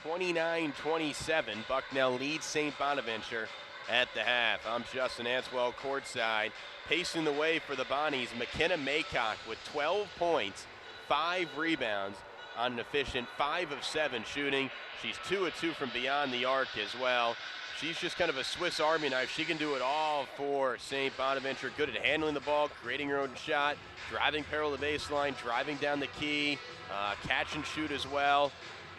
29-27. Bucknell leads St. Bonaventure at the half. I'm Justin Antweil courtside. Pacing the way for the Bonnies, McKenna Maycock with 12 points, 5 rebounds on an efficient 5 of 7 shooting. She's 2 of 2 from beyond the arc as well. She's just kind of a Swiss Army knife. She can do it all for St. Bonaventure. Good at handling the ball, creating her own shot, driving parallel to the baseline, driving down the key, catch and shoot as well.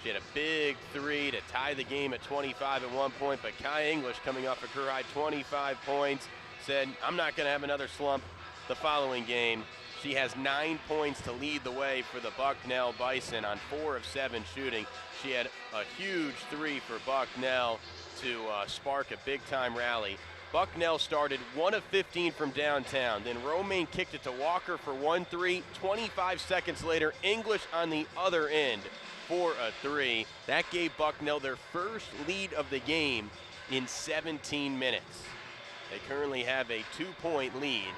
She had a big 3 to tie the game at 25 at one point, but Kai English, coming off a career high 25 points, said, I'm not going to have another slump the following game. She has 9 points to lead the way for the Bucknell Bison on 4 of 7 shooting. She had a huge 3 for Bucknell to spark a big-time rally. Bucknell started 1 of 15 from downtown. Then Romaine kicked it to Walker for 1-3. 25 seconds later, English on the other end for a 3. That gave Bucknell their first lead of the game in 17 minutes. They currently have a 2-point lead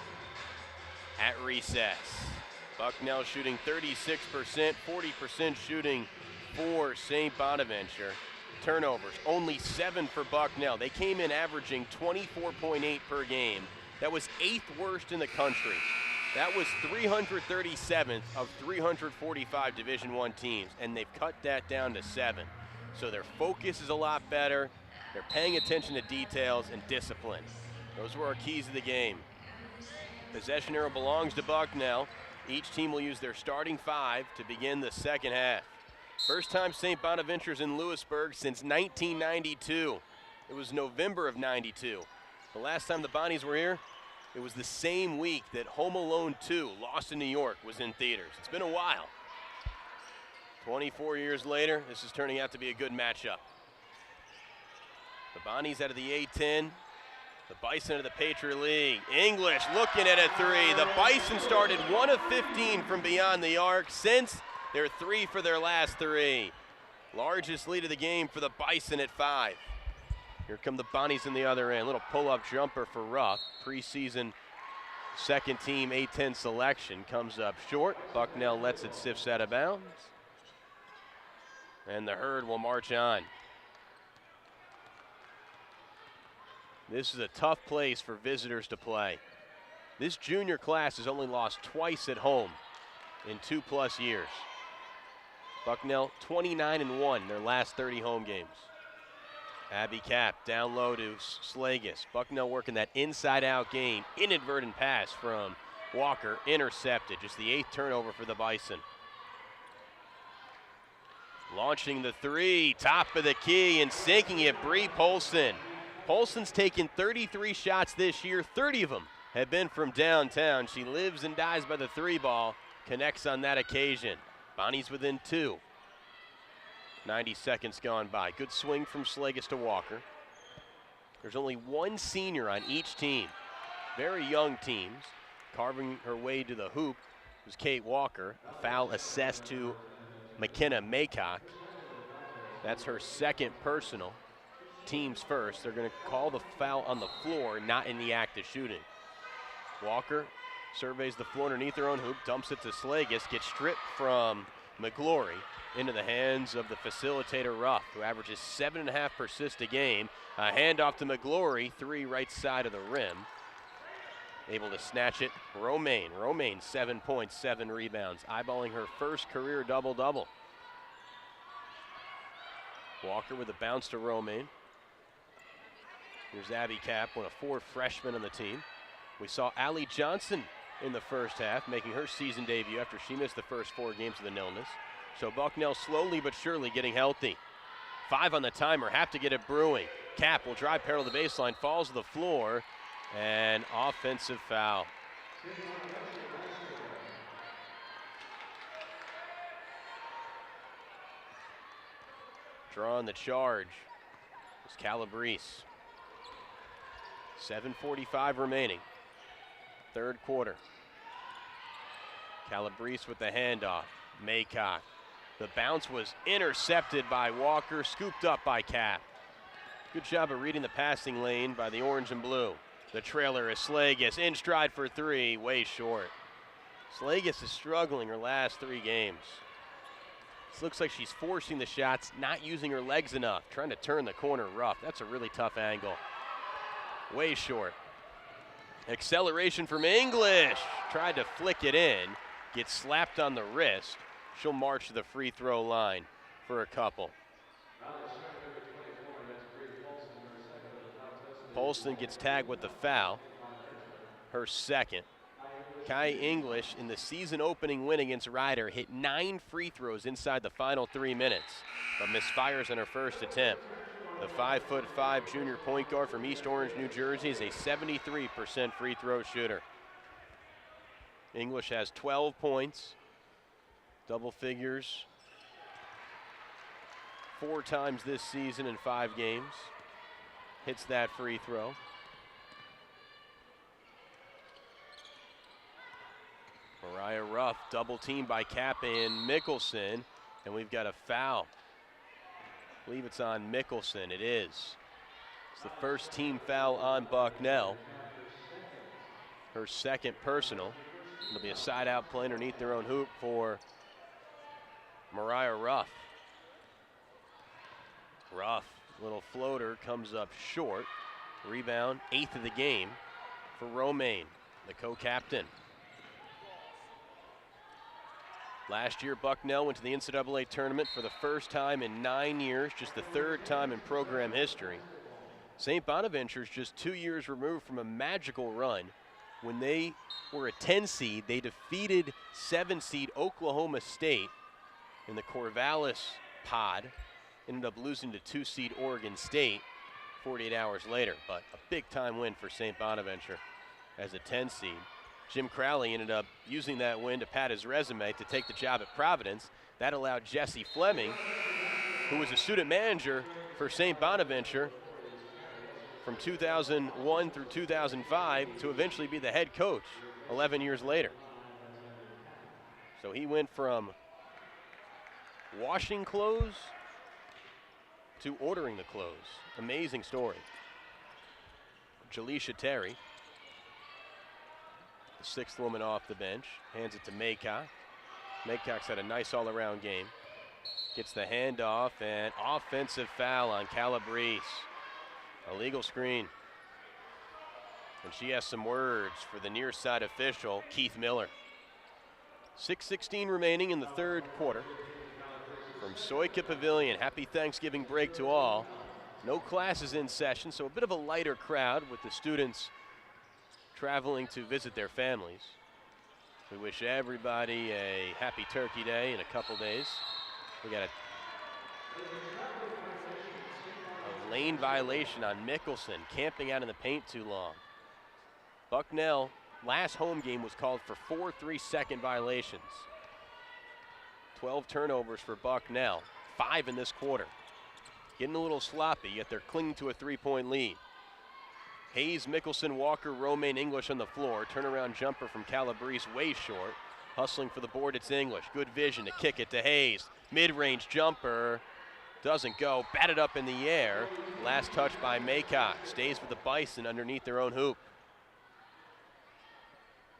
at recess. Bucknell shooting 36%, 40% shooting for St. Bonaventure. Turnovers, only 7 for Bucknell. They came in averaging 24.8 per game. That was 8th worst in the country. That was 337th of 345 Division I teams, and they've cut that down to 7. So their focus is a lot better. They're paying attention to details and discipline. Those were our keys of the game. Possession arrow belongs to Bucknell. Each team will use their starting 5 to begin the second half. First time St. Bonaventure's in Lewisburg since 1992. It was November of 92. The last time the Bonnies were here, it was the same week that Home Alone 2, Lost in New York, was in theaters. It's been a while. 24 years later, this is turning out to be a good matchup. The Bonnies out of the A-10. The Bison of the Patriot League. English looking at a 3. The Bison started 1 of 15 from beyond the arc. Since they're 3 for their last 3. Largest lead of the game for the Bison at 5. Here come the Bonnies in the other end. Little pull-up jumper for Ruff. Preseason second team A-10 selection comes up short. Bucknell lets it sift out of bounds. And the Herd will march on. This is a tough place for visitors to play. This junior class has only lost twice at home in 2+ years. Bucknell 29-1 in their last 30 home games. Abby Cap down low to Slagus. Bucknell working that inside-out game. Inadvertent pass from Walker, intercepted. Just the 8th turnover for the Bison. Launching the 3, top of the key and sinking it, Bree Polson. Polson's taken 33 shots this year. 30 of them have been from downtown. She lives and dies by the 3 ball. Connects on that occasion. Bonnie's within 2. 90 seconds gone by. Good swing from Slagus to Walker. There's only one senior on each team. Very young teams. Carving her way to the hoop was Kate Walker. A foul assessed to McKenna Maycock. That's her second personal. Teams first. They're going to call the foul on the floor, not in the act of shooting. Walker surveys the floor underneath her own hoop, dumps it to Slagus, gets stripped from McGlory into the hands of the facilitator Ruff, who averages 7.5 assists a game. A handoff to McGlory, 3 right side of the rim. Able to snatch it, Romaine. Romaine 7 points, 7 rebounds, eyeballing her first career double-double. Walker with a bounce to Romaine. Here's Abby Cap, one of 4 freshmen on the team. We saw Allie Johnson in the first half, making her season debut after she missed the first 4 games of the illness. So Bucknell slowly but surely getting healthy. 5 on the timer, have to get it brewing. Cap will drive parallel to the baseline, falls to the floor, and offensive foul. Drawing the charge is Calabrese. 7:45 remaining. Third quarter. Calabrese with the handoff. Maycock. The bounce was intercepted by Walker, scooped up by Cap. Good job of reading the passing lane by the orange and blue. The trailer is Slagus, in stride for 3, way short. Slagus is struggling her last 3 games. This looks like she's forcing the shots, not using her legs enough, trying to turn the corner rough. That's a really tough angle. Way short. Acceleration from English. Tried to flick it in, gets slapped on the wrist. She'll march to the free throw line for a couple. Polston gets tagged with the foul, her second. Kai English, in the season opening win against Ryder, hit 9 free throws inside the final 3 minutes, but misfires on her first attempt. The 5'5" junior point guard from East Orange, New Jersey, is a 73% free throw shooter. English has 12 points, double figures, 4 times this season in 5 games. Hits that free throw. Mariah Ruff double teamed by Kappa and Mickelson, and we've got a foul. I believe it's on Mickelson. It is. It's the first team foul on Bucknell. Her second personal. It'll be a side out play underneath their own hoop for Mariah Ruff. Ruff, little floater, comes up short. Rebound, 8th of the game for Romaine, the co-captain. Last year, Bucknell went to the NCAA tournament for the first time in 9 years, just the 3rd time in program history. St. Bonaventure's just 2 years removed from a magical run. When they were a 10 seed, they defeated 7 seed Oklahoma State in the Corvallis pod, ended up losing to 2 seed Oregon State 48 hours later, but a big time win for St. Bonaventure as a 10 seed. Jim Crowley ended up using that win to pad his resume to take the job at Providence. That allowed Jesse Fleming, who was a student manager for St. Bonaventure from 2001 through 2005, to eventually be the head coach 11 years later. So he went from washing clothes to ordering the clothes. Amazing story. Jaleisha Terry, the 6th woman off the bench, hands it to Maycock. Maycock's had a nice all-around game. Gets the handoff, and offensive foul on Calabrese. Illegal screen. And she has some words for the near side official, Keith Miller. 6:16 remaining in the 3rd quarter. From Soika Pavilion, happy Thanksgiving break to all. No classes in session, so a bit of a lighter crowd with the students traveling to visit their families. We wish everybody a happy Turkey Day in a couple days. We got a lane violation on Mickelson, camping out in the paint too long. Bucknell, last home game, was called for 4 3-second violations. 12 turnovers for Bucknell, 5 in this quarter. Getting a little sloppy, yet they're clinging to a 3-point lead. Hayes, Mickelson, Walker, Romaine, English on the floor. Turnaround jumper from Calabrese, way short. Hustling for the board, it's English. Good vision to kick it to Hayes. Mid-range jumper, doesn't go. Batted up in the air. Last touch by Maycock. Stays with the Bison underneath their own hoop.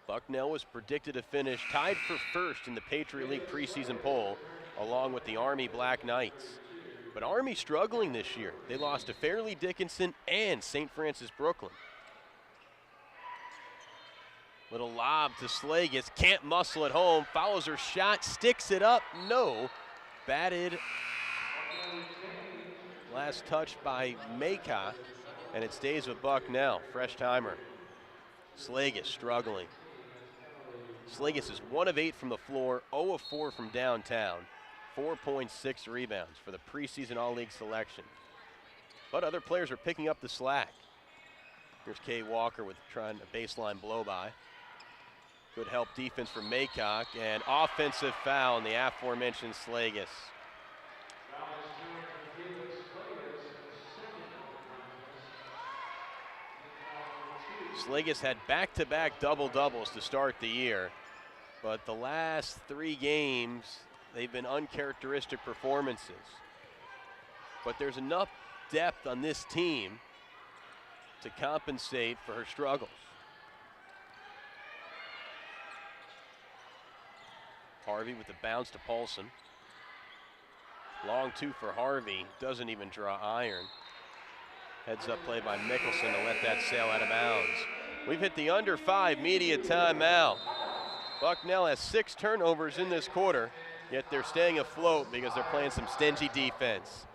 Bucknell was predicted to finish tied for first in the Patriot League preseason poll, along with the Army Black Knights. But Army struggling this year. They lost to Fairleigh Dickinson and St. Francis Brooklyn. Little lob to Slagus, can't muscle it home, follows her shot, sticks it up, no. Batted, last touch by Maycock, and it stays with Bucknell, fresh timer. Slagus struggling. Slagus is 1 of 8 from the floor, 0 of 4 from downtown. 4.6 rebounds for the preseason All-League selection. But other players are picking up the slack. Here's Kay Walker with trying a baseline blow-by. Good help defense from Maycock, and offensive foul on the aforementioned Slagus. Slagus had back-to-back double-doubles to start the year, but the last 3 games, they've been uncharacteristic performances. But there's enough depth on this team to compensate for her struggles. Harvey with the bounce to Paulson. Long two for Harvey. Doesn't even draw iron. Heads up play by Mickelson to let that sail out of bounds. We've hit the under 5 media timeout. Bucknell has 6 turnovers in this quarter, yet they're staying afloat because they're playing some stingy defense.